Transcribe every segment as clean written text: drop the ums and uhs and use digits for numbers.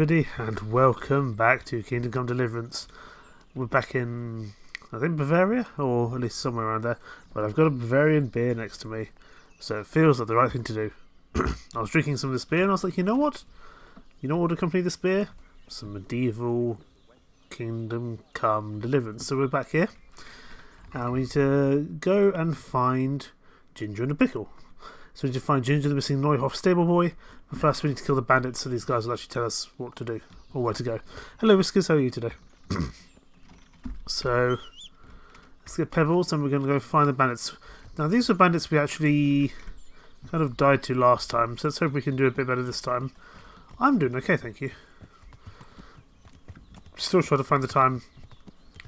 Everybody, and welcome back to Kingdom Come Deliverance. We're back in, I think, Bavaria, or at least somewhere around there. But I've got a Bavarian beer next to me, so it feels like the right thing to do. I was drinking some of this beer, and I was like, you know what? You know what would accompany this beer? Some medieval Kingdom Come Deliverance. So we're back here, and we need to go and find Ginger and a Pickle. So we need to find Ginger, the missing Neuhoff stable boy. But first we need to kill the bandits, so these guys will actually tell us what to do, or where to go. Hello Whiskers, how are you today? So, let's get Pebbles, and we're going to go find the bandits. Now these are bandits we actually kind of died to last time, so let's hope we can do a bit better this time. I'm doing okay, thank you. Still trying to find the time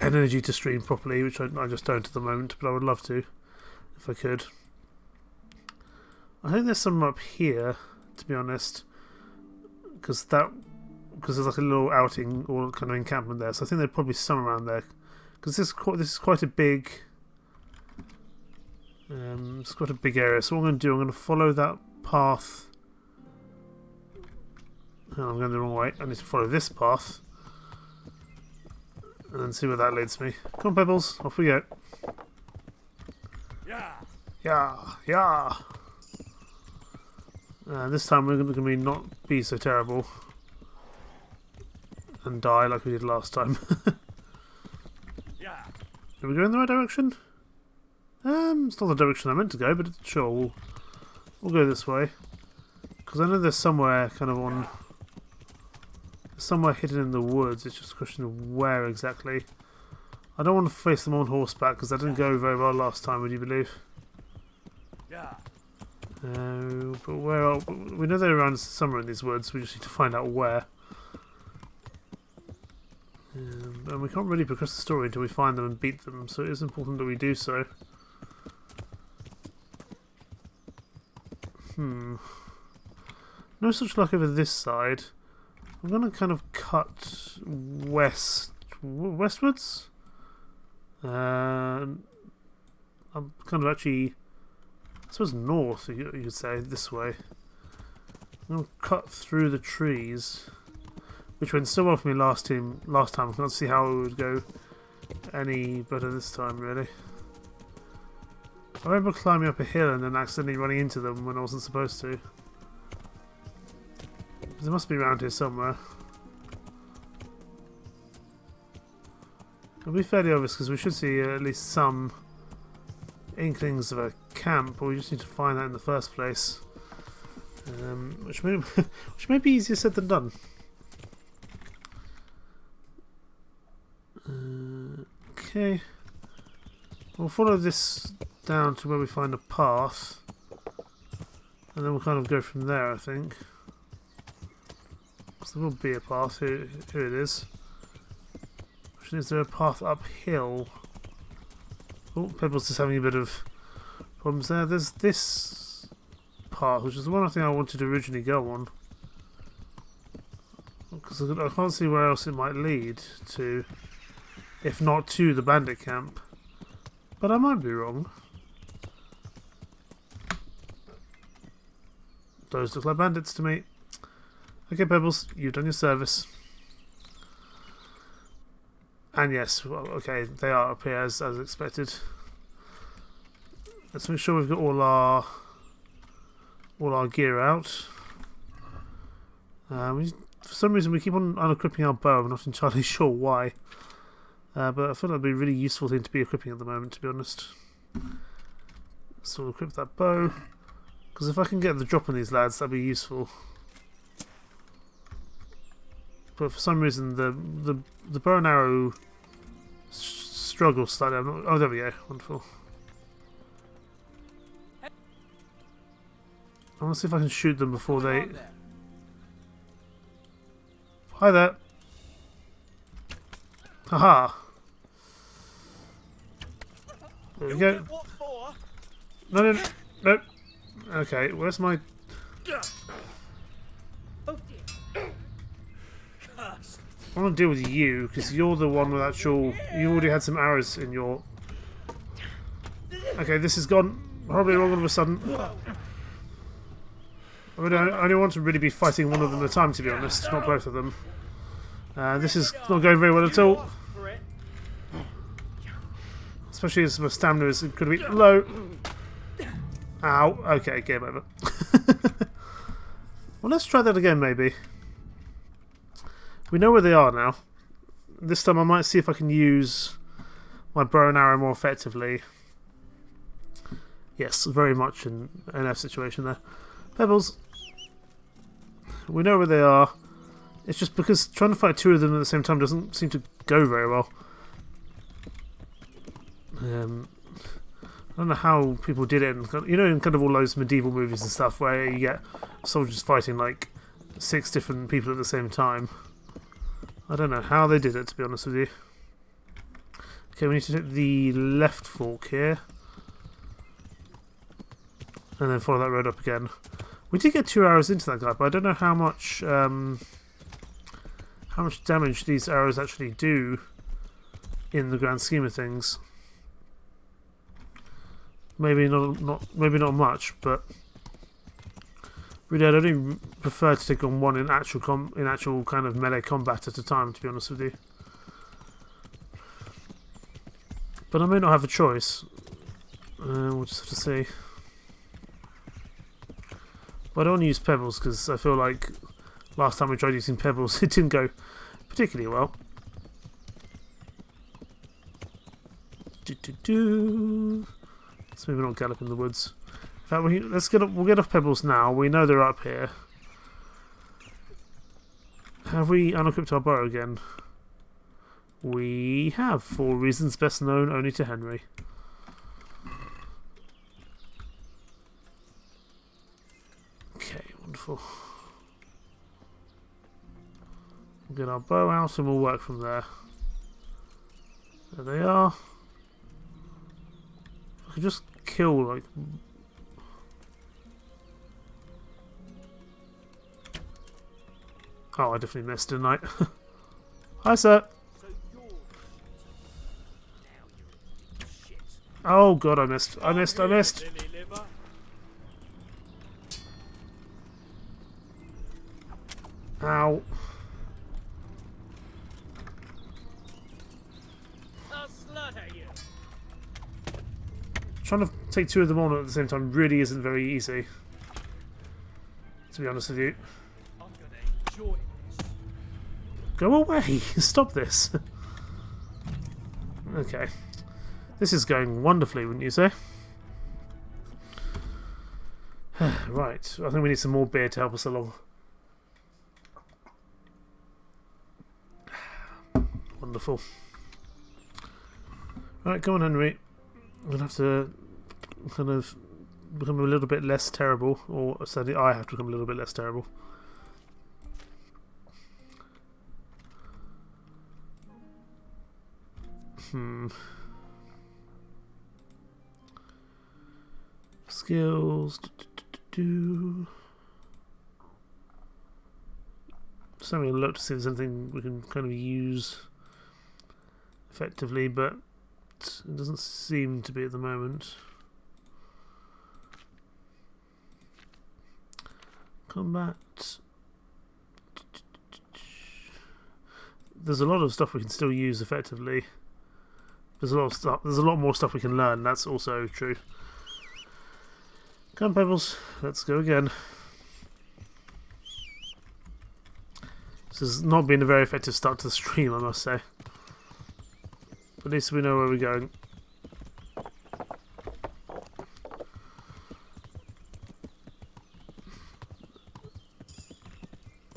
and energy to stream properly, which I just don't at the moment, but I would love to, if I could. I think there's some up here, to be honest, because there's like a little outing or kind of encampment there. So I think there's probably some around there, because this is quite a big, it's quite a big area. So what I'm going to do, I'm going to follow that path. Oh, I'm going the wrong way. I need to follow this path, and then see where that leads me. Come on, Pebbles, off we go. Yeah. This time we're going to not be so terrible and die like we did last time. Did we go in the right direction? It's not the direction I meant to go, but sure, we'll go this way. Because I know there's somewhere kind of on... somewhere hidden in the woods. It's just a question of where exactly. I don't want to face them on horseback because that didn't go very well last time, would you believe? But where are we? Know they're around somewhere in these woods. We just need to find out where. And we can't really progress the story until we find them and beat them, so it is important that we do so. No such luck over this side. I'm going to kind of cut westwards. I'm kind of actually... I suppose north, you could say, this way. I'm going to cut through the trees, which went so well for me last time. I can't see how it would go any better this time, really. I remember climbing up a hill and then accidentally running into them when I wasn't supposed to. They must be around here somewhere. It'll be fairly obvious because we should see at least some inklings of a camp, but we just need to find that in the first place, which may be easier said than done. Okay, we'll follow this down to where we find a path, and then we'll kind of go from there, I think. So there will be a path. Here it is. Is there a path uphill? Oh, Pebbles is having a bit of problems there. There's this path, which is the one I think I wanted to originally go on. Because I can't see where else it might lead to, if not to the bandit camp. But I might be wrong. Those look like bandits to me. Okay, Pebbles, you've done your service. And yes, well, okay, they are up here as expected. Let's make sure we've got all our gear out. For some reason we keep on unequipping our bow. I'm not entirely sure why, but I feel like it'd be a really useful thing to be equipping at the moment, to be honest. So we'll equip that bow, because if I can get the drop on these lads, that'd be useful. But for some reason the bow and arrow struggles slightly. Oh, there we go. Wonderful. I want to see if I can shoot them before they... Hi there. Haha. There we go. No. Okay, where's my... I want to deal with you, because you're the one with actual... You already had some arrows in your... Okay, this has gone horribly wrong all of a sudden. I only want to really be fighting one of them at a time, to be honest, not both of them. This is not going very well at all. Especially as my stamina is incredibly low. Ow. Okay, game over. Well, let's try that again, maybe. We know where they are now. This time I might see if I can use my bow and arrow more effectively. Yes, very much in an F situation there. Pebbles. We know where they are. It's just because trying to fight two of them at the same time doesn't seem to go very well. I don't know how people did it. You know, in kind of all those medieval movies and stuff where you get soldiers fighting like 6 different people at the same time. I don't know how they did it, to be honest with you. Okay, we need to take the left fork here. And then follow that road up again. We did get 2 arrows into that guy, but I don't know how much damage these arrows actually do in the grand scheme of things. Maybe not much, but really I'd only prefer to take on one in actual kind of melee combat at a time, to be honest with you. But I may not have a choice. We'll just have to see. But I don't want to use pebbles because I feel like last time we tried using pebbles it didn't go particularly well. Let's maybe not gallop in the woods. In fact, we'll get off pebbles now. We know they're up here. Have we unequipped our bow again? We have, for reasons best known only to Henry. Okay, wonderful. We'll get our bow out and we'll work from there. There they are. I could just kill, like... Oh, I definitely missed, didn't I? Hi, sir. Oh god, I missed. I missed. Ow. Trying to take 2 of them on at the same time really isn't very easy, to be honest with you. I'm gonna enjoy this. Go away! Stop this! Okay. This is going wonderfully, wouldn't you say? Right, I think we need some more beer to help us along. Wonderful. Right, come on, Henry. I'm gonna have to kind of become a little bit less terrible, or sadly I have to become a little bit less terrible. Skills. Just having a look to see if there's anything we can kind of use effectively, but it doesn't seem to be at the moment. Combat. There's a lot of stuff we can still use effectively. There's a lot of stuff. There's a lot more stuff we can learn. That's also true. Come on, Pebbles. Let's go again. This has not been a very effective start to the stream, I must say. But at least we know where we're going.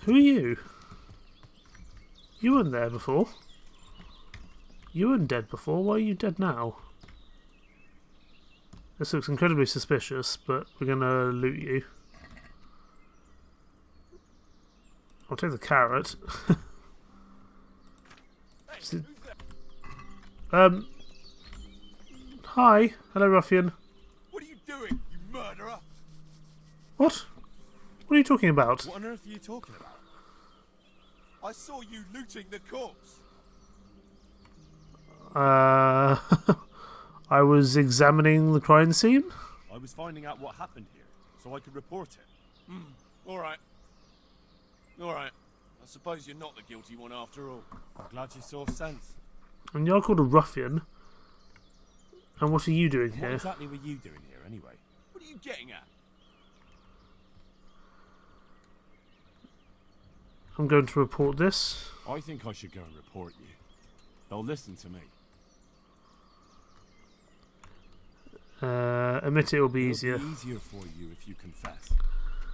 Who are you? You weren't there before. You weren't dead before. Why are you dead now? This looks incredibly suspicious, but we're gonna loot you. I'll take the carrot. Hi. Hello, ruffian. What are you doing, you murderer? What? What are you talking about? What on earth are you talking about? I saw you looting the corpse. I was examining the crime scene. I was finding out what happened here, so I could report it. Alright. Alright. I suppose you're not the guilty one after all. I'm glad you saw sense. And you're called a ruffian. And what are you doing What here? exactly were you doing here, anyway? What are you getting at? I'm going to report this. I think I should go and report you. They'll listen to me. Admit it will be easier. It'll be easier for you if you confess.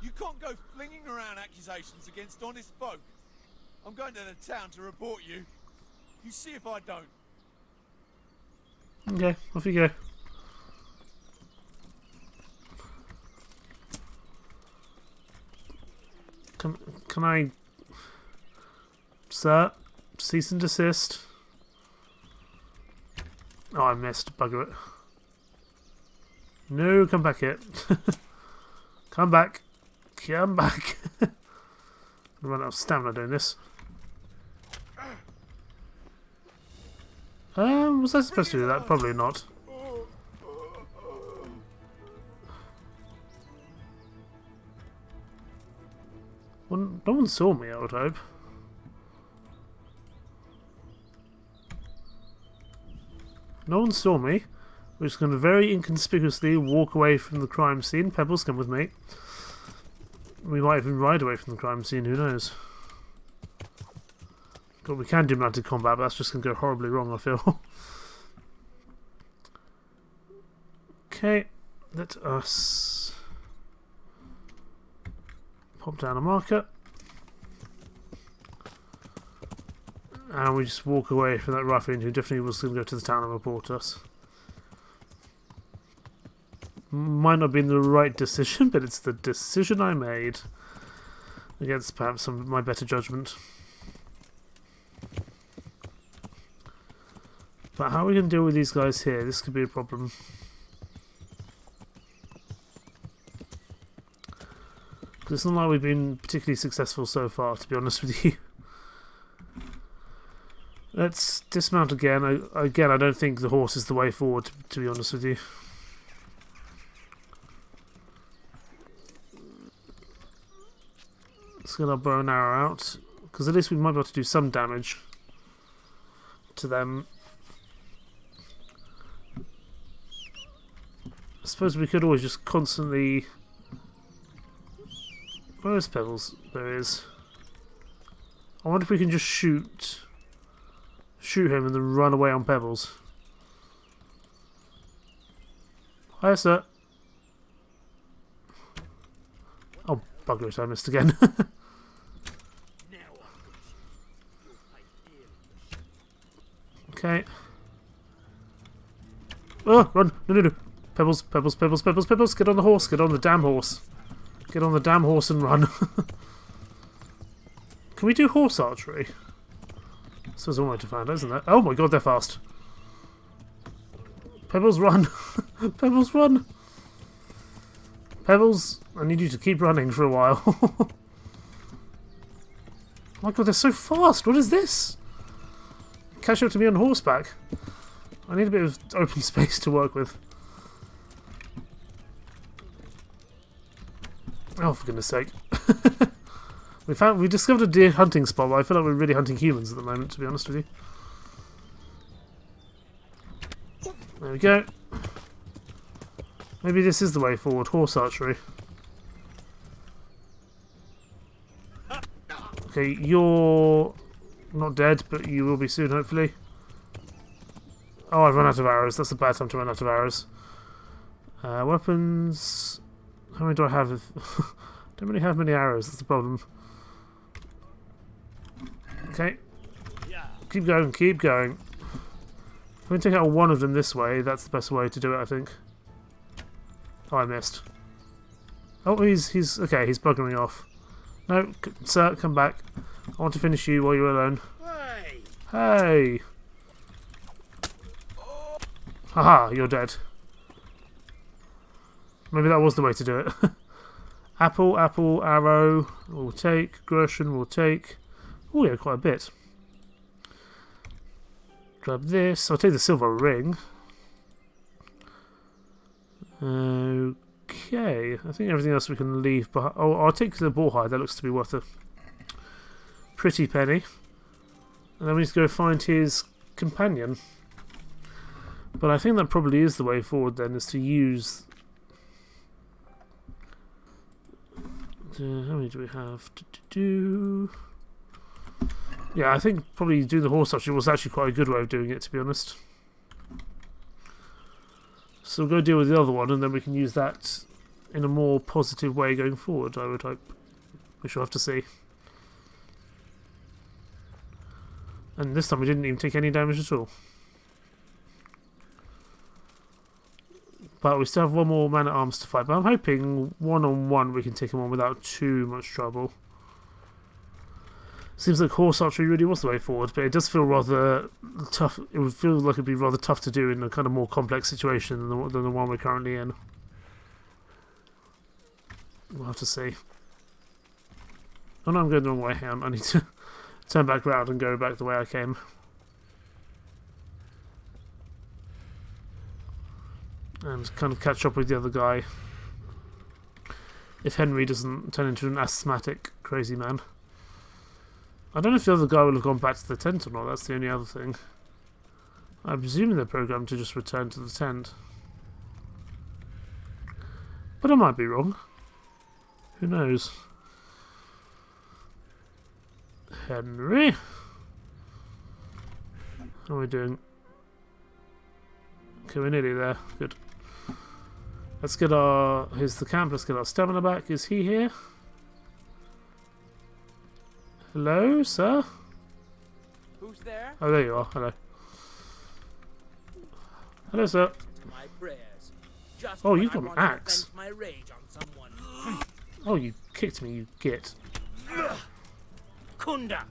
You can't go flinging around accusations against honest folk. I'm going to the town to report you. You see if I don't. Okay, off you go. Can I... Sir, cease and desist. Oh, I missed. Bugger it. No, come back here. Come back. Come back. I'm running out of stamina doing this. Was I supposed to do that? Probably not. Well, no one saw me, I would hope. No one saw me. We're just going to very inconspicuously walk away from the crime scene. Pebbles, come with me. We might even ride away from the crime scene, who knows. God, we can do mounted combat, but that's just going to go horribly wrong, I feel. Okay, let us pop down a marker. And we just walk away from that ruffian who definitely was going to go to the town and report us. Might not have been the right decision, but it's the decision I made. Against perhaps some of my better judgment. But how are we going to deal with these guys here? This could be a problem. Because it's not like we've been particularly successful so far, to be honest with you. Let's dismount again. I don't think the horse is the way forward, to be honest with you. Let's get our bow and arrow out, because at least we might be able to do some damage to them. I suppose we could always just constantly... Where is Pebbles? There is. I wonder if we can just shoot him and then run away on Pebbles. Hi, sir. Oh, bugger it, I missed again. Okay. Oh, run! No, no, no. Pebbles, Pebbles, Pebbles, Pebbles, Pebbles. Get on the horse. Get on the damn horse. Get on the damn horse and run. Can we do horse archery? This was one way to find out, isn't it? Oh my god, they're fast. Pebbles, run. Pebbles, run. Pebbles, I need you to keep running for a while. Oh my god, they're so fast. What is this? Catch up to me on horseback. I need a bit of open space to work with. Oh, for goodness sake. We discovered a deer hunting spot, but I feel like we're really hunting humans at the moment, to be honest with you. There we go. Maybe this is the way forward, horse archery. Okay, you're not dead, but you will be soon, hopefully. Oh, I've run out of arrows. That's a bad time to run out of arrows. Weapons... How many do I have? Don't really have many arrows, that's the problem. Okay. Keep going, keep going. If we can take out one of them this way, that's the best way to do it, I think. Oh, I missed. Oh, he's okay, he's buggering off. No, sir, come back. I want to finish you while you're alone. Hey! Hey! Haha, you're dead. Maybe that was the way to do it. Apple, apple, arrow, we'll take. Gershon, we'll take. Oh yeah, quite a bit. Grab this. I'll take the silver ring. Okay, I think everything else we can leave behind. Oh, I'll take the boar hide. That looks to be worth a pretty penny. And then we need to go find his companion. But I think that probably is the way forward then, is to use... how many do we have? Yeah, I think probably doing the horse actually was actually quite a good way of doing it, to be honest. So we'll go deal with the other one, and then we can use that in a more positive way going forward, I would hope. We shall have to see. And this time we didn't even take any damage at all. But we still have one more man at arms to fight. But I'm hoping one-on-one we can take him on without too much trouble. Seems like horse archery really was the way forward, but it does feel rather tough. It would feel like it'd be rather tough to do in a kind of more complex situation than the one we're currently in. We'll have to see. Oh no, I'm going the wrong way. Hang on, I need to turn back round and go back the way I came. And kind of catch up with the other guy. If Henry doesn't turn into an asthmatic crazy man. I don't know if the other guy will have gone back to the tent or not, that's the only other thing. I'm presuming they're programmed to just return to the tent. But I might be wrong. Who knows? Henry? How are we doing? Okay, we're nearly there. Good. Let's get our... Here's the camp, let's get our stamina back. Is he here? Hello, sir? Who's there? Oh, there you are. Hello. Hello, sir. My prayers. Just Oh, when you've I got an want to axe. vent my rage on someone. Oh, you kicked me, you git. Kunda.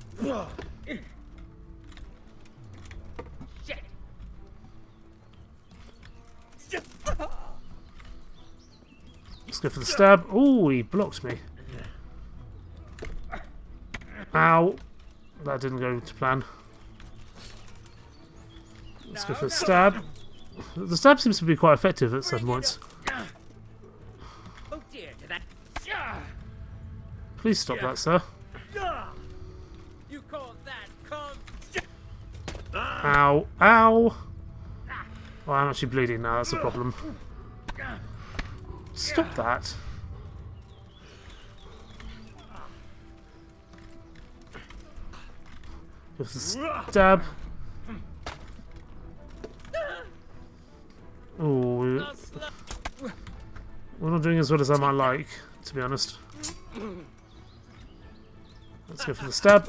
Shit. Let's go for the stab. Oh, he blocked me. Ow. That didn't go to plan. Let's go for the stab. The stab seems to be quite effective at certain points. Oh dear, to that. Please stop that, sir. You call that come? Ow. Ow. Oh, I'm actually bleeding now, that's a problem. Stop that. Give us a stab. Oh, we're not doing as well as I might like, to be honest. Let's go for the stab.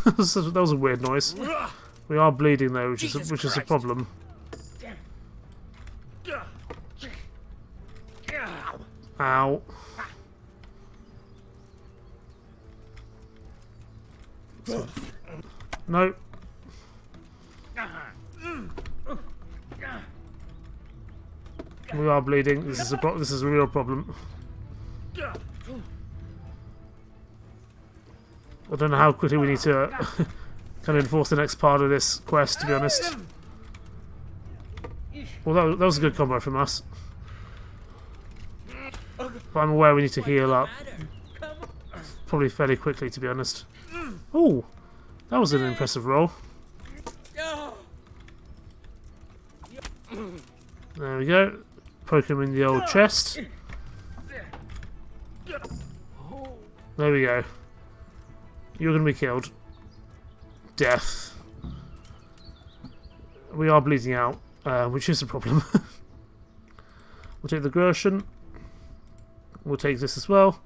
That was a weird noise. We are bleeding though, which is a problem. Ow. No. We are bleeding. This is a real problem. I don't know how quickly we need to kind of enforce the next part of this quest, to be honest. Well, that was a good combo from us. But I'm aware we need to heal up. Probably fairly quickly, to be honest. Oh, that was an impressive roll. There we go. Poke him in the old chest. There we go. You're going to be killed. Death. We are bleeding out, which is a problem. We'll take the Gershon. We'll take this as well.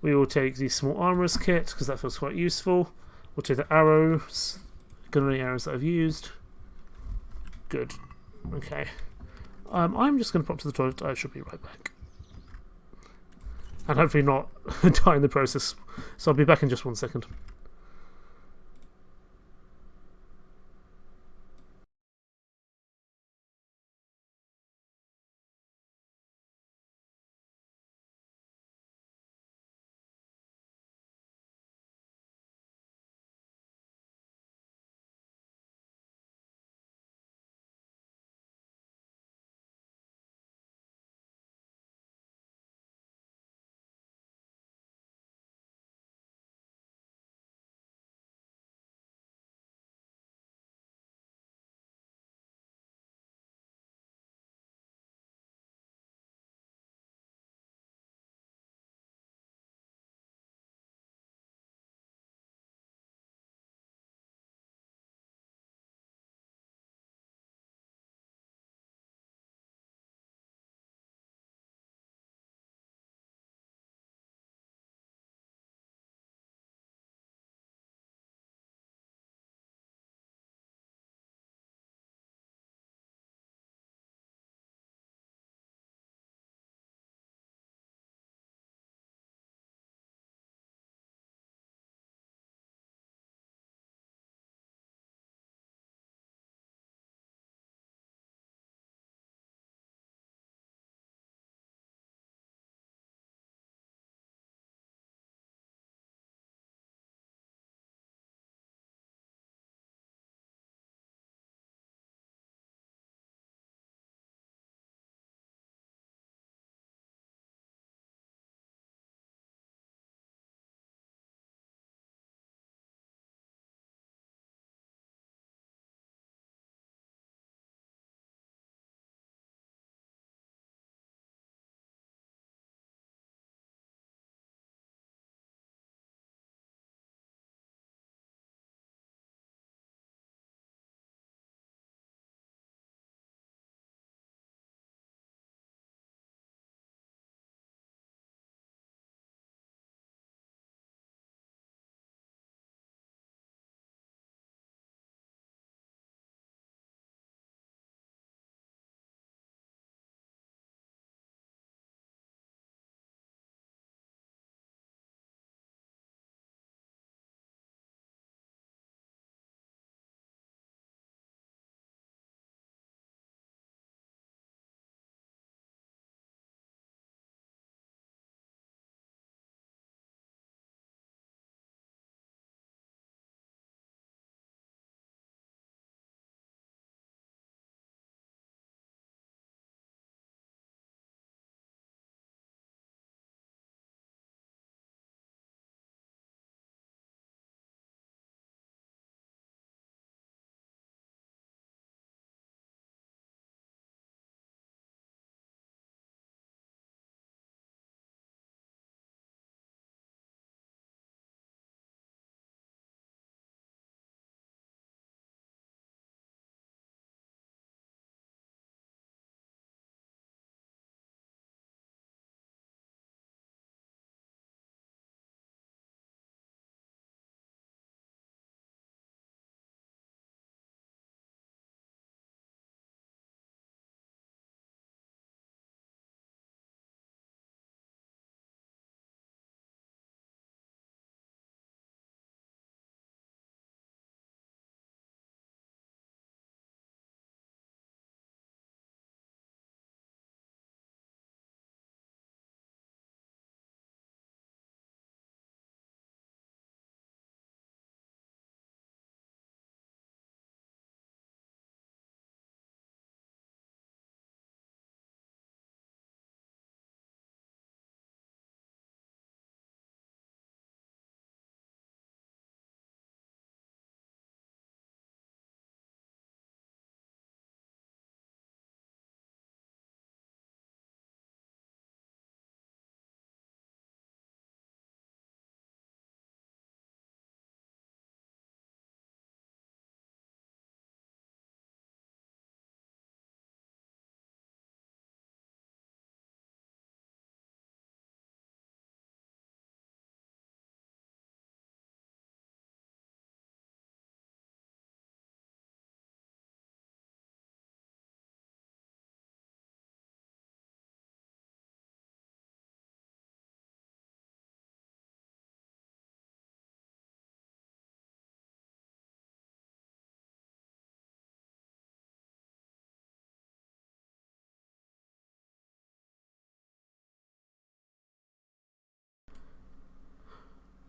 We will take the small armorer's kit, because that feels quite useful. We'll take the arrows. Gunnery arrows that I've used. Good. Okay. I'm just going to pop to the toilet. I shall be right back. And hopefully not die in the process. So I'll be back in just 1 second.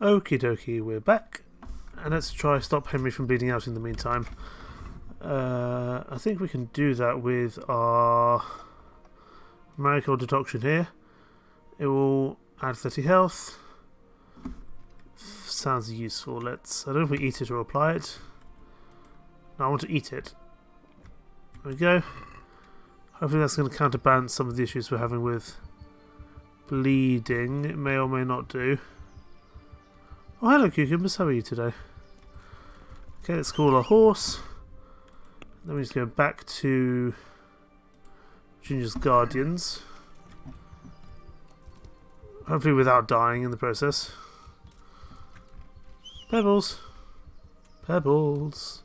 Okie dokie, we're back. And let's try stop Henry from bleeding out in the meantime. I think we can do that with our Marigold Deduction here. It will add 30 health. Sounds useful. I don't know if we eat it or apply it. No, I want to eat it. There we go. Hopefully that's going to counterbalance some of the issues we're having with bleeding. It may or may not do. Oh, hello cucumbers, how are you today? Okay, let's call our horse. Then we just go back to Ginger's Guardians. Hopefully without dying in the process. Pebbles. Pebbles.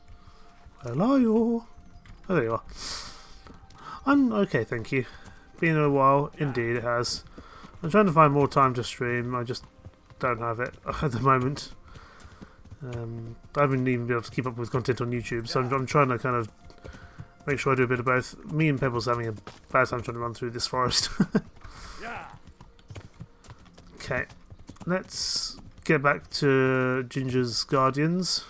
Where are you? Oh, there you are. I'm okay, thank you. Been a while, indeed it has. I'm trying to find more time to stream, I just don't have it at the moment. I haven't even been able to keep up with content on YouTube, so I'm trying to kind of make sure I do a bit of both. Me and Pebbles having a bad time trying to run through this forest. Okay, let's get back to Ginger's Guardians,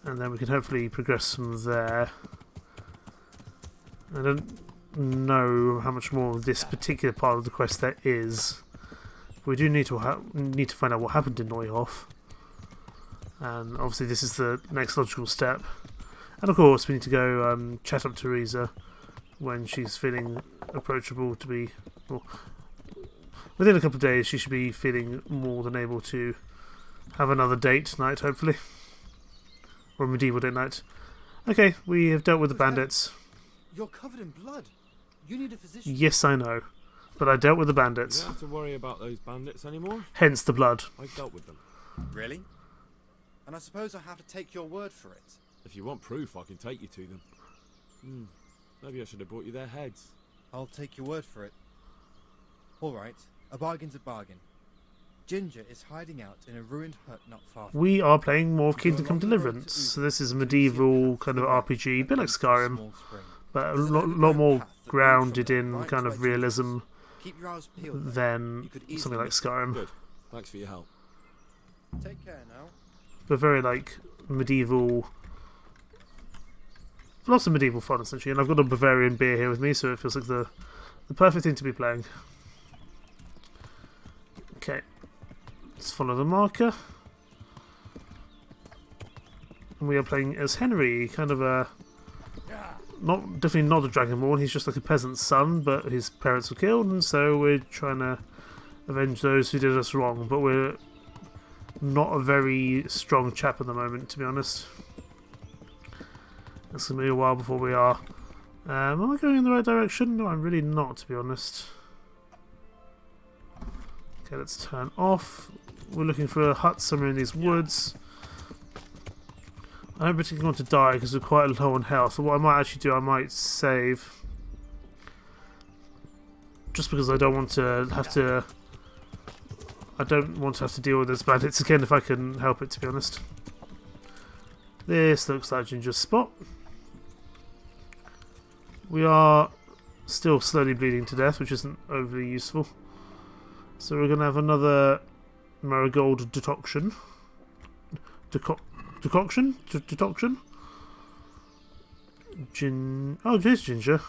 and then we can hopefully progress from there. I don't know how much more of this particular part of the quest there is. We do need to find out what happened in Neuhof, and obviously this is the next logical step. And of course we need to go chat up Teresa when she's feeling approachable to be... Well, within a couple of days she should be feeling more than able to have another date night, hopefully. Or a medieval date night. Okay, we have dealt with the bandits. You're covered in blood. You need a physician. Yes, I know. But I dealt with the You bandits. don't have to worry about those bandits anymore. Hence the blood. I've dealt with them. Really? And I suppose I have to take your word for it. If you want proof, I can take you to them. Maybe I should have brought you their heads. I'll take your word for it. All right, a bargain's a bargain. Ginger is hiding out in a ruined hut not far from We are playing more of Kingdom Come Deliverance. So this is a medieval kind of RPG, a bit like Skyrim, small spring. but a lot more grounded in kind of realism Keep your eyes peeled. than something like Skyrim. Good. Thanks for your help. Take care now. But very like medieval... Lots of medieval fun essentially, and I've got a Bavarian beer here with me, so it feels like the perfect thing to be playing. Okay, let's follow the marker. And we are playing as Henry, kind of a... definitely not a dragonborn, he's just like a peasant's son, but his parents were killed, and so we're trying to avenge those who did us wrong, but we're not a very strong chap at the moment, to be honest. It's going to be a while before we are. Am I going in the right direction? No, I'm really not, to be honest. Okay, let's turn off. We're looking for a hut somewhere in these woods. I don't particularly want to die because we're quite low on health. So what I might actually do, I might save. Just because I don't want to have to... I don't want to have to deal with those bandits again if I can help it, to be honest. This looks like Ginger's spot. We are still slowly bleeding to death, which isn't overly useful. So we're going to have another marigold decoction. Decoction? Oh, there's Ginger.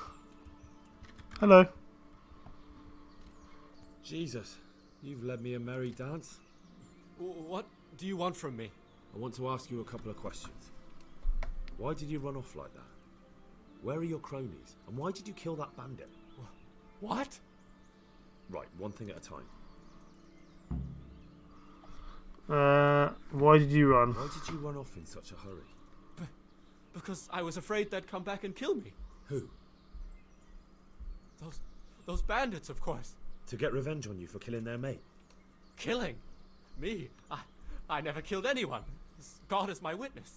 Hello. Jesus, you've led me a merry dance. What do you want from me? I want to ask you a couple of questions. Why did you run off like that? Where are your cronies? And why did you kill that bandit? What? Right, one thing at a time. Why did you run? Why did you run off in such a hurry? Because I was afraid they'd come back and kill me. Who? Those bandits, of course. To get revenge on you for killing their mate? Killing? Me? I never killed anyone. God is my witness.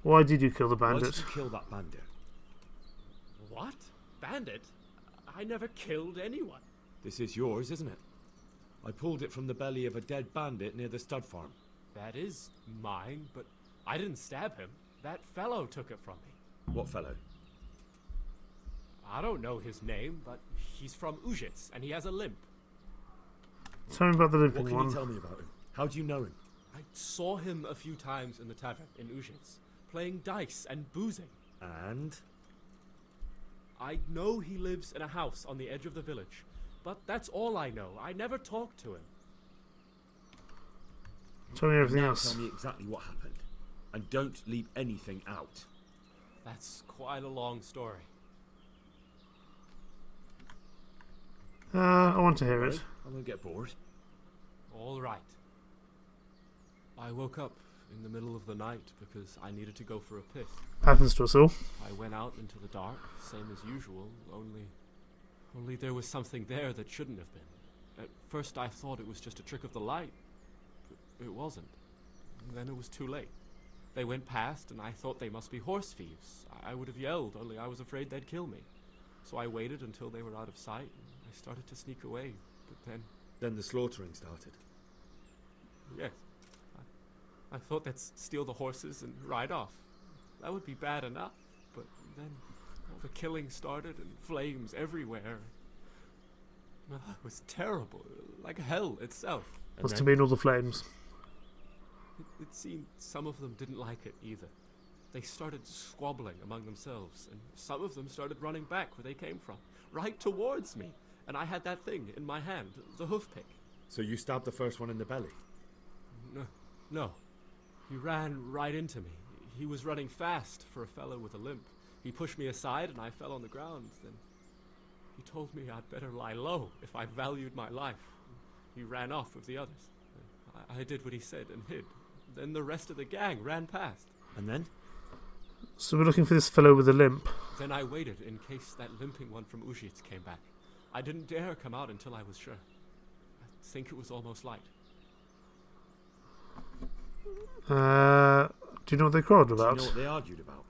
Why did you kill the Why bandit? did you kill that bandit? What? Bandit? I never killed anyone. This is yours, isn't it? I pulled it from the belly of a dead bandit near the stud farm. That is mine, but I didn't stab him. That fellow took it from me. What fellow? I don't know his name, but he's from Ujits, and he has a limp. Tell me about the What limping can one. you tell me about him? How do you know him? I saw him a few times in the tavern in Ujits, playing dice and boozing. And? I know he lives in a house on the edge of the village, but that's all I know. I never talked to him. Tell me everything Now else. tell me exactly what happened. And don't leave anything out. That's quite a long story. I want to hear Right? it. I won't get bored. All right. I woke up in the middle of the night because I needed to go for a piss. Happens to us all. I went out into the dark, same as usual, only there was something there that shouldn't have been. At first I thought it was just a trick of the light, but it wasn't. And then it was too late. They went past and I thought they must be horse thieves. I would have yelled, only I was afraid they'd kill me. So I waited until they were out of sight and I started to sneak away, but then, Then the slaughtering started. yes, I thought they'd steal the horses and ride off. That would be bad enough, but then all the killing started and flames everywhere. It was terrible, like hell itself. And Must then- have been all the flames. It seemed some of them didn't like it either. They started squabbling among themselves, and some of them started running back where they came from, right towards me. And I had that thing in my hand, the hoof pick. So you stabbed the first one in the belly? No. He ran right into me. He was running fast for a fellow with a limp. He pushed me aside and I fell on the ground. Then he told me I'd better lie low if I valued my life. He ran off with the others. I did what he said and hid. Then the rest of the gang ran past. And then? So we're looking for this fellow with a limp. Then I waited in case that limping one from Ujits came back. I didn't dare come out until I was sure. I think it was almost light. Do you know what they quarrelled Do you about? know what they argued about?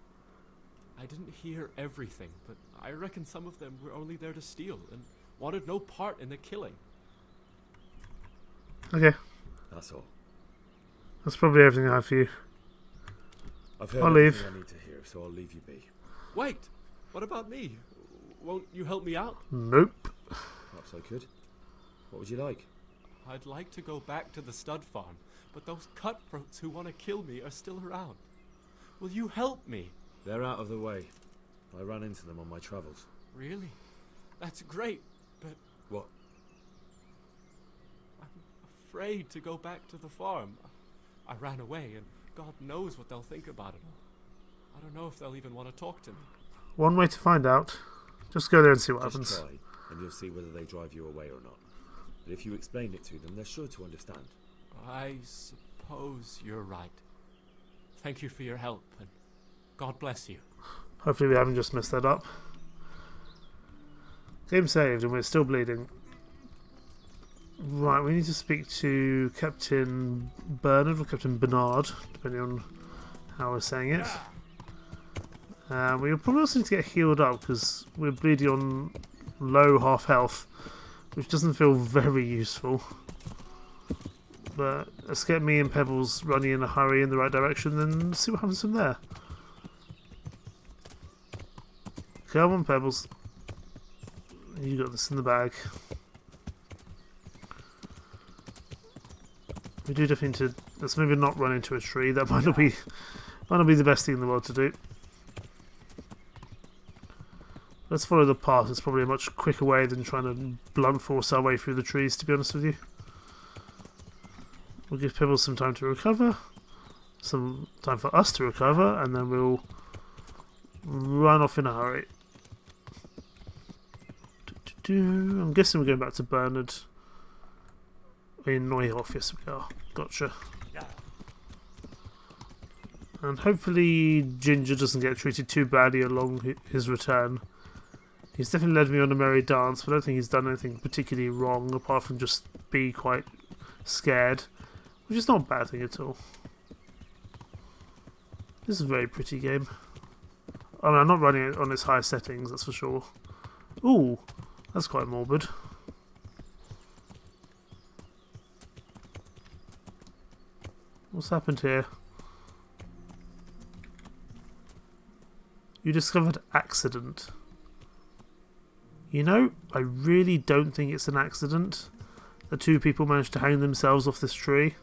I didn't hear everything, but I reckon some of them were only there to steal and wanted no part in the killing. Okay, That's all. that's probably everything I have for you. I've heard I'll leave. everything I need to hear, so I'll leave you be. Wait! What about me? Won't you help me out? Nope. Perhaps I could. What would you like? I'd like to go back to the stud farm, but those cutthroats who want to kill me are still around. Will you help me? They're out of the way. I ran into them on my travels. Really? That's great, but What? I'm afraid to go back to the farm. I ran away, and God knows what they'll think about it all. I don't know if they'll even want to talk to me. One way to find out. Just go there and see what Just happens. try, and you'll see whether they drive you away or not. But if you explain it to them, they're sure to understand. I suppose you're right. Thank you for your help, and God bless you. Hopefully we haven't just messed that up. Game saved and we're still bleeding. Right, we need to speak to Captain Bernard or Captain Bernard, depending on how we're saying it. We'll probably also need to get healed up because we're bleeding on low half health, which doesn't feel very useful. But let's get me and Pebbles running in a hurry in the right direction, then see what happens from there. Come on, Pebbles. You got this in the bag. We do definitely need to. Let's maybe not run into a tree. That might not be the best thing in the world to do. Let's follow the path. It's probably a much quicker way than trying to blunt force our way through the trees, to be honest with you. We'll give Pebbles some time to recover. Some time for us to recover, and then we'll run off in a hurry. I'm guessing we're going back to Bernard. In Neuhoff, yes we are. Gotcha. And hopefully Ginger doesn't get treated too badly along his return. He's definitely led me on a merry dance, but I don't think he's done anything particularly wrong apart from just be quite scared. Which is not a bad thing at all. This is a very pretty game. I mean, I'm not running it on its high settings, that's for sure. Ooh, that's quite morbid. What's happened here? You discovered accident. You know, I really don't think it's an accident. the two people managed to hang themselves off this tree.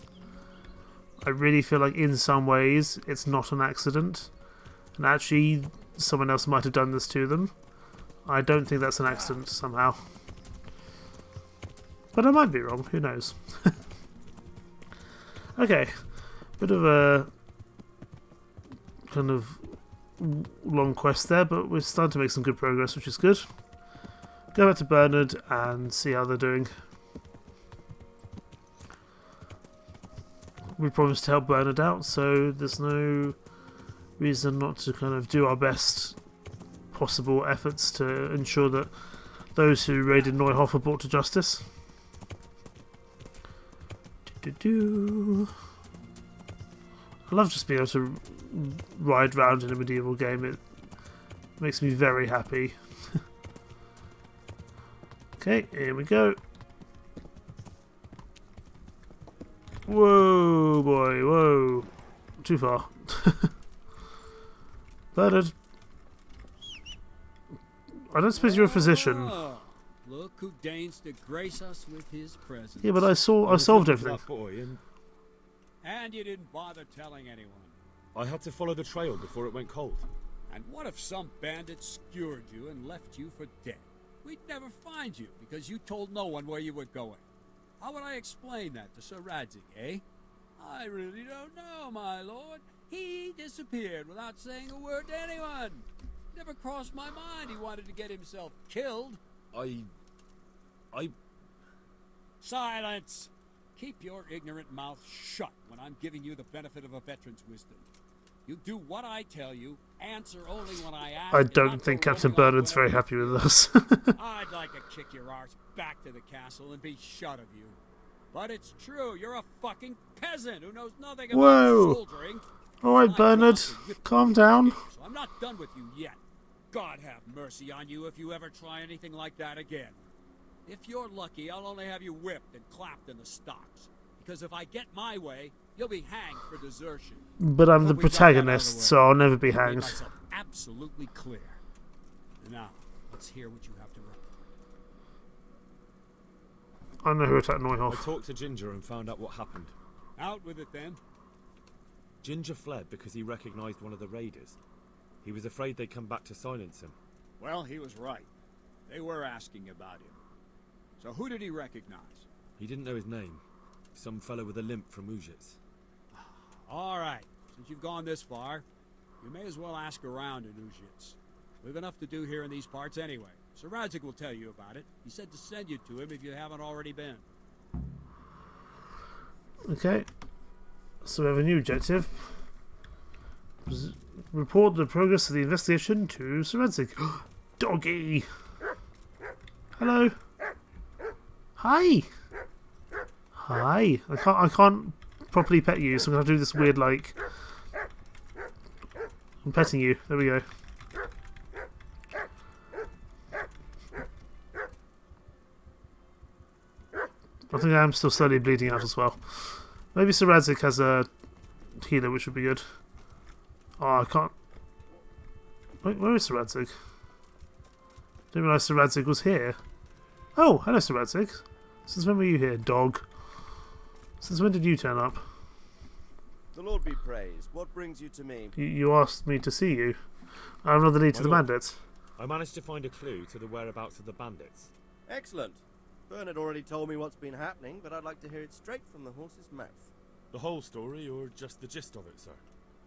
I really feel like in some ways it's not an accident, and actually someone else might have done this to them. I don't think that's an accident somehow. But I might be wrong, who knows. Okay, bit of a kind of long quest there, but we're starting to make some good progress, which is good. Go back to Bernard and see how they're doing. We promised to help Bernard out, so there's no reason not to kind of do our best possible efforts to ensure that those who raided Neuhof are brought to justice. I love just being able to ride round in a medieval game. It makes me very happy. Okay, here we go. Whoa, boy, whoa. Too far. Bernard. I don't suppose you're a physician. Oh, look who deigns to grace us with his presence. Yeah, but I solved everything. And you didn't bother telling anyone. I had to follow the trail before it went cold. And what if some bandit skewered you and left you for dead? We'd never find you because you told no one where you were going. How would I explain that to Sir Radzig, eh? I really don't know, my lord. He disappeared without saying a word to anyone. Never crossed my mind he wanted to get himself killed. I... Silence! Keep your ignorant mouth shut when I'm giving you the benefit of a veteran's wisdom. You do what I tell you, answer only when I ask. I don't think Captain Bernard's very happy with us. I'd like to kick your arse back to the castle and be shut of you. But it's true, you're a fucking peasant who knows nothing about Whoa. soldiering. Alright, Bernard, calm down. So I'm not done with you yet. God have mercy on you if you ever try anything like that again. If you're lucky, I'll only have you whipped and clapped in the stocks. Because if I get my way, you'll be hanged for desertion. But I'm the Hope we got that out of protagonist, the way. so I'll never be Made hanged. myself absolutely clear. Now, let's hear what you have to report. I know who attacked I Neuhof. talked to Ginger and found out what happened. Out with it then. Ginger fled because he recognized one of the raiders. He was afraid they'd come back to silence him. Well, he was right. They were asking about him. So who did he recognize? He didn't know his name. Some fellow with a limp from Ujits. All right. Since you've gone this far, you may as well ask around in Ujits. We've enough to do here in these parts anyway. Sir Radzig will tell you about it. He said to send you to him if you haven't already been. Okay. So we have a new objective. Report the progress of the investigation to Sir Radzig. Doggy! Hello! Hi! Hi! I can't properly pet you, so I'm gonna have to do this weird, like... I'm petting you. There we go. I think I am still slowly bleeding out as well. Maybe Sir Radzig has a healer, which would be good. Oh, I can't... Wait, where is Sir Radzig? Didn't realise Sir Radzig was here. Oh, hello Sir Radzig. Since when were you here, dog? Since when did you turn up? The Lord be praised. What brings you to me? You asked me to see you. I'm not the lead to the bandits. I managed to find a clue to the whereabouts of the bandits. Excellent. Bernard already told me what's been happening, but I'd like to hear it straight from the horse's mouth. The whole story, or just the gist of it, sir?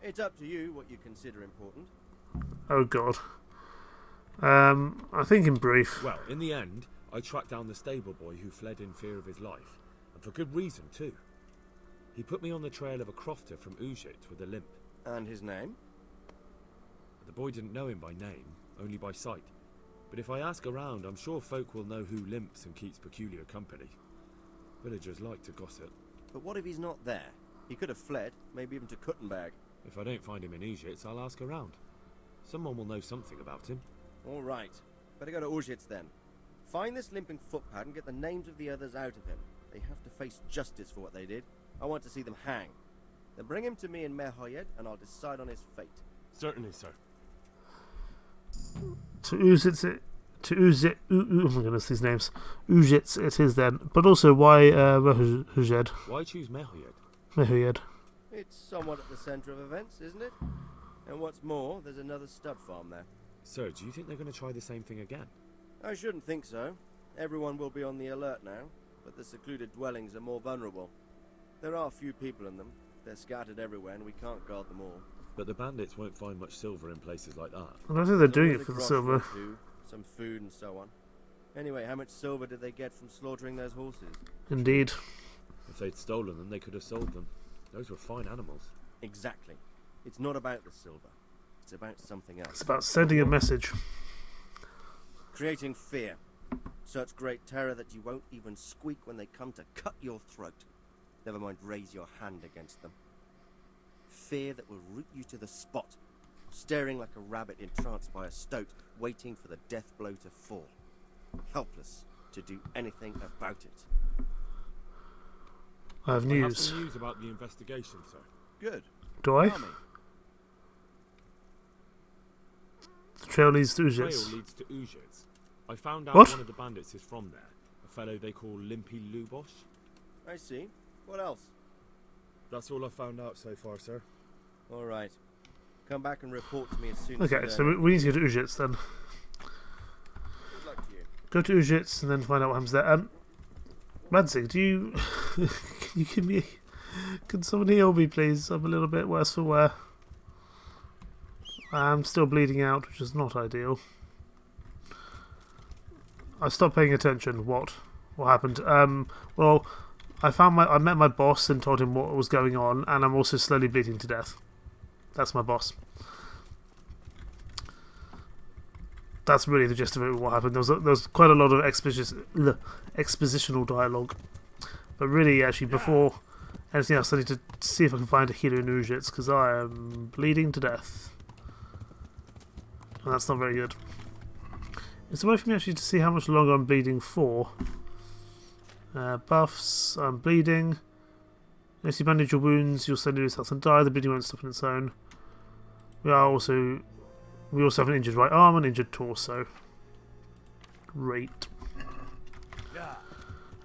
It's up to you what you consider important. Oh god. I think in brief. Well, in the end, I tracked down the stable boy who fled in fear of his life, and for good reason too. He put me on the trail of a crofter from Ujit with a limp. And his name? The boy didn't know him by name, only by sight. But if I ask around, I'm sure folk will know who limps and keeps peculiar company. Villagers like to gossip. But what if he's not there? He could have fled, maybe even to Kuttenberg. If I don't find him in Ujits, I'll ask around. Someone will know something about him. All right. Better go to Ujits then. Find this limping footpad and get the names of the others out of him. They have to face justice for what they did. I want to see them hang. Then bring him to me in Merhoyed and I'll decide on his fate. Certainly, sir. To Ujits to oh my goodness, these names. Ujits it is then. But also, why Mehujed? Why choose Mehoyed? Mehujed. It's somewhat at the centre of events, isn't it? And what's more, there's another stud farm there. So, do you think they're going to try the same thing again? I shouldn't think so. Everyone will be on the alert now, but the secluded dwellings are more vulnerable. There are few people in them. They're scattered everywhere and we can't guard them all. But the bandits won't find much silver in places like that. I don't think they're doing There's it for the always a silver. groschen or two, some food and so on. Anyway, how much silver did they get from slaughtering those horses? Indeed. If they'd stolen them, they could have sold them. Those were fine animals. Exactly. It's not about the silver. It's about something else. It's about sending a message. Creating fear. Such great terror that you won't even squeak when they come to cut your throat. Never mind raise your hand against them. Fear that will root you to the spot, staring like a rabbit entranced by a stoat, waiting for the death blow to fall. Helpless to do anything about it. I have I have news. some news about the investigation, sir. Good. Do I? Tell me. The trail leads to The trail Ujits. leads to Ujits. I found out What? one of the bandits is from there. A fellow they call Limpy Lubosh. I see. What else? That's all I found out so far, sir. All right. Come back and report to me as soon as Okay, you so learn. we need to go to Ujits then. Good luck to you. Go to Ujits and then find out what happens there. Madsig, do you... can you give me... Can someone heal me, please? I'm a little bit worse for wear. I'm still bleeding out, which is not ideal. I stopped paying attention. What happened? Well, I met my boss and told him what was going on, and I'm also slowly bleeding to death. That's my boss. That's really the gist of it. What happened? There was quite a lot of expositional dialogue, but really, actually, before anything else, I need to see if I can find a healer in Ujits because I am bleeding to death, and that's not very good. It's a way for me actually to see how much longer I'm bleeding for. Buffs, I'm bleeding. If you bandage your wounds, you'll slowly lose health and die. The bleeding won't stop on its own. We also have an injured right arm and injured torso. Great.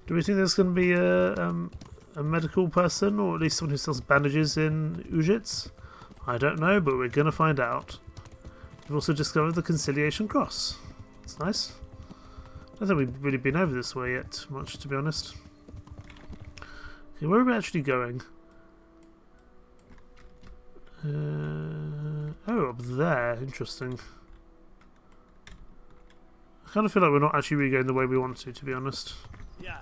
Do we think there's going to be a medical person, or at least someone who sells bandages in Ujits? I don't know, but we're going to find out. We've also discovered the Conciliation Cross. That's nice. I don't think we've really been over this way yet, much to be honest. Okay, where are we actually going? Oh, up there. Interesting. I kind of feel like we're not actually really going the way we want to be honest. Yeah.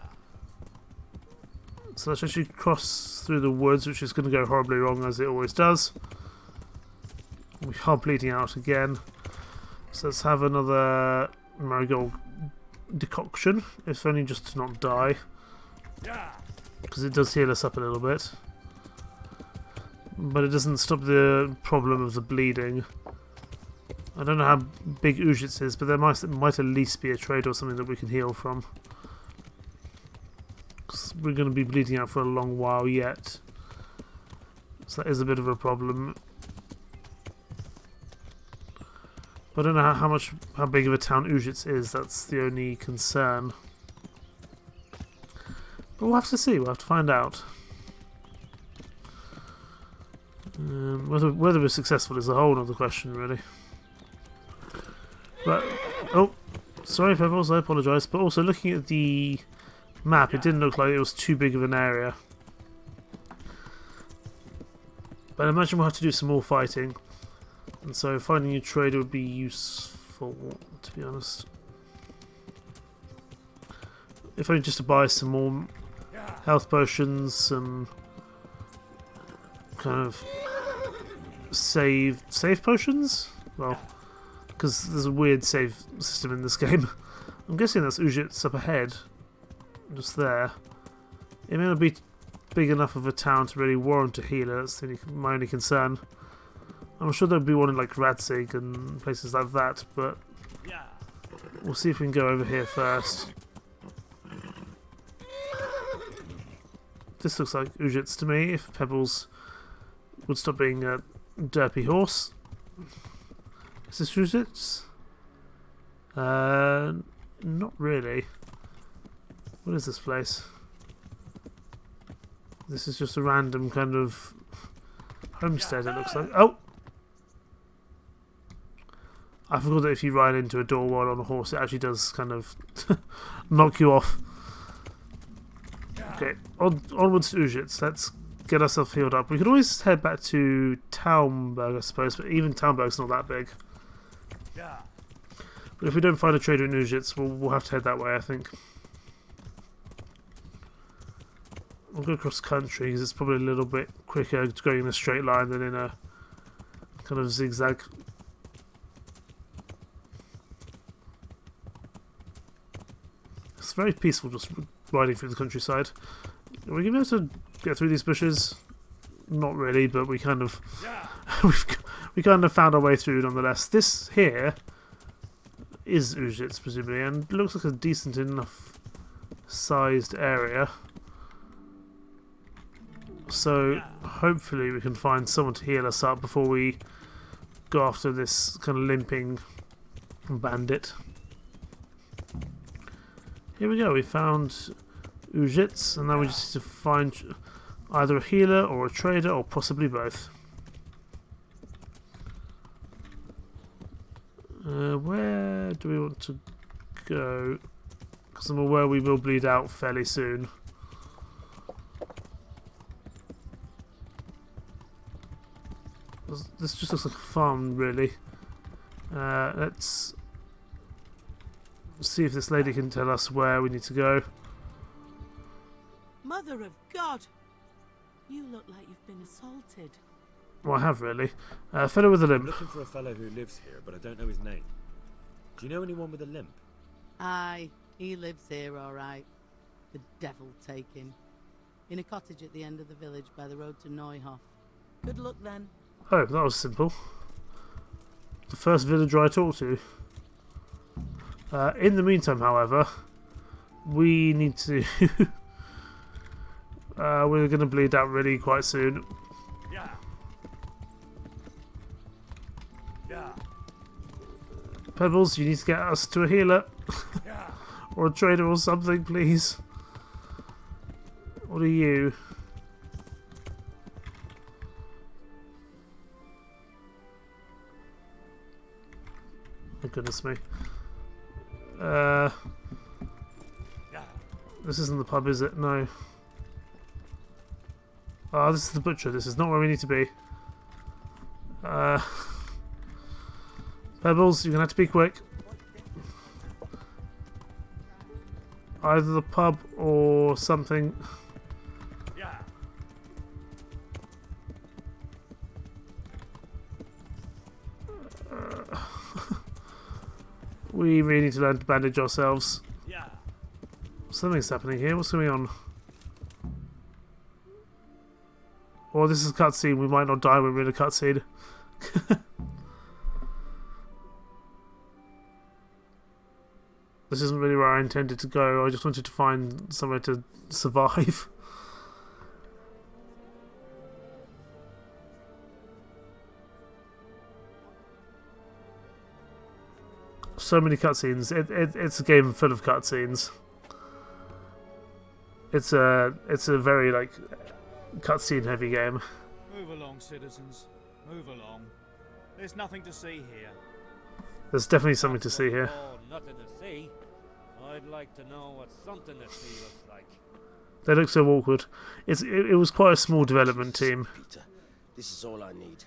So let's actually cross through the woods, which is going to go horribly wrong as it always does. We are bleeding out again. So let's have another marigold decoction, if only just to not die. Because it does heal us up a little bit. But it doesn't stop the problem of the bleeding. I don't know how big Ujits is, but there might at least be a trade or something that we can heal from. Because we're going to be bleeding out for a long while yet. So that is a bit of a problem. But I don't know how big of a town Ujits is. That's the only concern. But we'll have to see. We'll have to find out. Whether we're successful is a whole other question, really. But oh, sorry, Pebbles. I apologise. But also looking at the map, it didn't look like it was too big of an area. But I imagine we'll have to do some more fighting. And so finding a trader would be useful, to be honest. If only just to buy some more health potions, some kind of save potions? Well, because there's a weird save system in this game. I'm guessing that's Ujits up ahead. Just there. It may not be big enough of a town to really warrant a healer, that's my only concern. I'm sure there'll be one in like Radzig and places like that, but we'll see if we can go over here first. This looks like Ujits to me, if Pebbles would stop being a derpy horse. Is this Ujits? Not really. What is this place? This is just a random kind of homestead, it looks like. Oh! I forgot that if you ride into a door while on a horse, it actually does kind of knock you off. Okay, onwards to Ujits. Let's get ourselves healed up. We could always head back to Talmberg, I suppose, but even Talmberg's not that big. But if we don't find a trader in Ujits, we'll have to head that way, I think. We'll go across country because it's probably a little bit quicker going in a straight line than in a kind of zigzag. It's very peaceful just riding through the countryside. Are we going to be able to get through these bushes? Not really, but we kind of we kind of found our way through nonetheless. This here is Ujits, presumably, and looks like a decent enough sized area. So hopefully we can find someone to heal us up before we go after this kind of limping bandit. Here we go, we found Ujits, and now we just need to find either a healer or a trader or possibly both. Where do we want to go? Because I'm aware we will bleed out fairly soon. This just looks like a farm, really. Let's see if this lady can tell us where we need to go. Mother of God! You look like you've been assaulted. Well, I have, really. A fellow with a I'm limp. looking for a fellow who lives here, but I don't know his name. Do you know anyone with a limp? Aye, he lives here, all right. The devil take him. In a cottage at the end of the village by the road to Neuhof. Good luck, then. Oh, that was simple. The first villager I talked to. In the meantime, however, we need to... we're going to bleed out really quite soon. Pebbles, you need to get us to a healer. Or a trader or something, please. What are you? Oh, goodness me. This isn't the pub, is it? No. Ah, this is the butcher. This is not where we need to be. Pebbles, you're going to have to be quick. Either the pub or something. We really need to learn to bandage ourselves. Something's happening here. What's going on? Oh, this is a cutscene. We might not die when we're in a cutscene. This isn't really where I intended to go. I just wanted to find somewhere to survive. So many cutscenes. It's a game full of cutscenes. It's a very like cutscene heavy game. Move along, citizens. Move along. There's nothing to see here. There's definitely something to see here. Oh, nothing to see. I'd like to know what something to see looks like. They look so awkward. It was quite a small development team. Peter, this is all I need.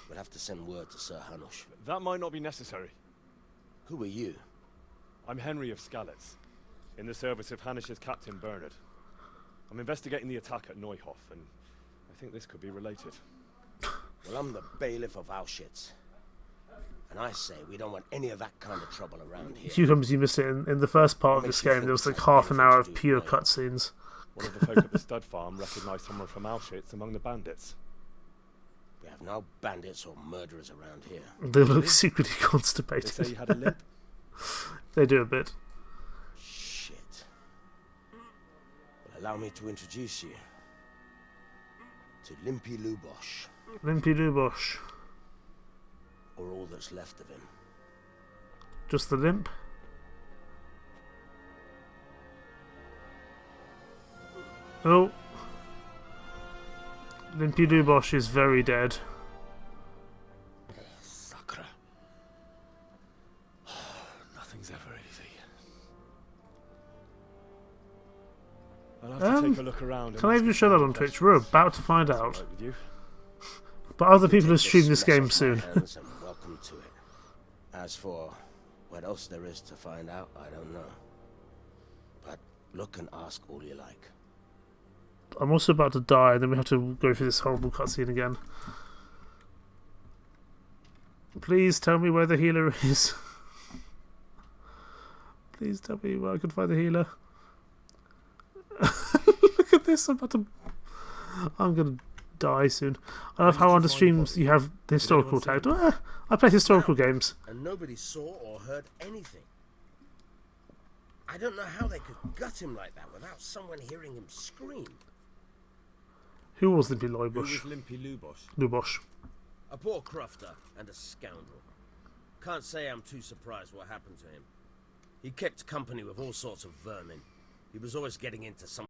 We'll have to send word to Sir Hanush. That might not be necessary. Who are you? I'm Henry of Skalitz, in the service of Hanush's Captain Bernard. I'm investigating the attack at Neuhof, and I think this could be related. Well, I'm the bailiff of Auschwitz. And I say we don't want any of that kind of trouble around here. Cucumbers, you missed it in the first part of this game. There was like half an hour of pure cutscenes. One of the folk at the stud farm recognised someone from Auschwitz among the bandits. We have no bandits or murderers around here. They look secretly constipated. They say you had a limp? They do a bit. Shit. Well, allow me to introduce you to Limpy Lubosh. Limpy Lubosh. Or all that's left of him. Just the limp. Oh. Limpy Lubosh is very dead. Sakra. Nothing's ever easy. I'll have to take a look around. Can I even show that on Twitch? We're about to find out. Right with you? But other people will stream this game soon. Welcome to it. As for what else there is to find out, I don't know. But look and ask all you like. I'm also about to die, and then we have to go through this horrible cutscene again. Please tell me where the healer is. Please tell me where I can find the healer. Look at this, I'm gonna die soon. I love how on the streams you have the historical tag. I play historical games. And nobody saw or heard anything. I don't know how they could gut him like that without someone hearing him scream. Who was Limpy Who Lubosh? was Limpy Lubosh? Lubosh. A poor crofter and a scoundrel. Can't say I'm too surprised what happened to him. He kept company with all sorts of vermin. He was always getting into some